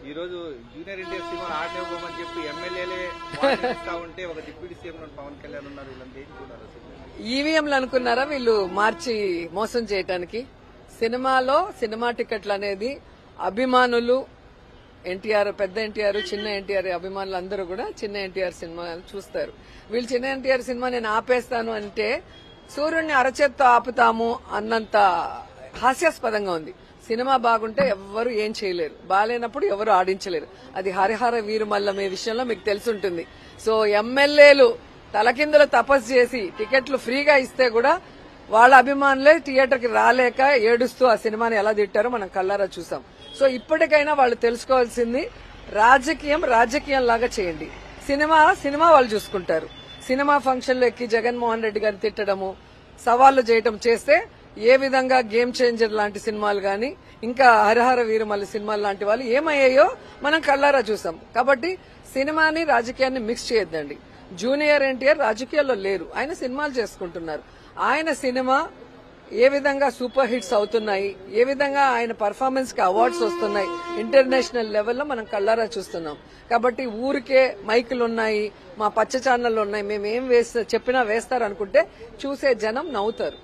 ఈ రోజు junior NTR cinema ఆడనివ్వమని చెప్పి ఎమ్మెల్యేలే ఇస్తా ఉంటే ఒక డిప్యూటీ సీఎం పవన్ కళ్యాణ్ ఉన్నారు. వీళ్ళంతా ఏం చూడాలి? ఈవీఎంలు అనుకున్నారా వీళ్ళు మార్చి మోసం చేయటానికి? సినిమాలో సినిమా టికెట్లు అనేది అభిమానులు ఎన్టీఆర్, పెద్ద ఎన్టీఆర్, చిన్న ఎన్టీఆర్ అభిమానులు అందరూ కూడా చిన్న ఎన్టీఆర్ సినిమా చూస్తారు. వీళ్ళు చిన్న ఎన్టీఆర్ సినిమా నేను ఆపేస్తాను అంటే సూర్యుడిని అరచేత్తో ఆపుతాము అన్నంత హాస్యాస్పదంగా ఉంది. సినిమా బాగుంటే ఎవ్వరు ఏం చేయలేరు, బాగాలేనప్పుడు ఎవరు ఆడించలేరు. అది హరిహర వీరుమల్లమే విషయంలో మీకు తెలుసుంటుంది. సో ఎమ్మెల్యేలు తలకిందులు తపస్సు చేసి టికెట్లు ఫ్రీగా ఇస్తే కూడా వాళ్ళ అభిమానులే థియేటర్కి రాలేక ఏడుస్తూ ఆ సినిమాని ఎలా తిట్టారో మనం కళ్ళారా చూసాం. సో ఇప్పటికైనా వాళ్ళు తెలుసుకోవాల్సింది రాజకీయం రాజకీయం లాగా చేయండి, సినిమా వాళ్ళు చూసుకుంటారు. సినిమా ఫంక్షన్లో ఎక్కి జగన్మోహన్ రెడ్డి గారిని తిట్టడము, సవాళ్లు చేయటం చేస్తే ఏ విధంగా గేమ్ చేంజర్ లాంటి సినిమాలు గాని ఇంకా హరిహర వీరమల్లి సినిమాలు లాంటి వాళ్ళు ఏమయ్యాయో మనం కళ్ళారా చూసాం. కాబట్టి సినిమాని రాజకీయాన్ని మిక్స్ చేయొద్దండి. జూనియర్ ఎన్టీఆర్ రాజకీయాల్లో లేరు, ఆయన సినిమాలు చేసుకుంటున్నారు. ఆయన సినిమా ఏ విధంగా సూపర్ హిట్స్ అవుతున్నాయి, ఏ విధంగా ఆయన పర్ఫార్మెన్స్ కి అవార్డ్స్ వస్తున్నాయి ఇంటర్నేషనల్ లెవెల్లో మనం కళ్ళారా చూస్తున్నాం. కాబట్టి ఊరికే మైకులు ఉన్నాయి, మా పచ్చ ఛానళ్ళు ఉన్నాయి, మేమేం చెప్పినా వేస్తారనుకుంటే చూసే జనం నవ్వుతారు.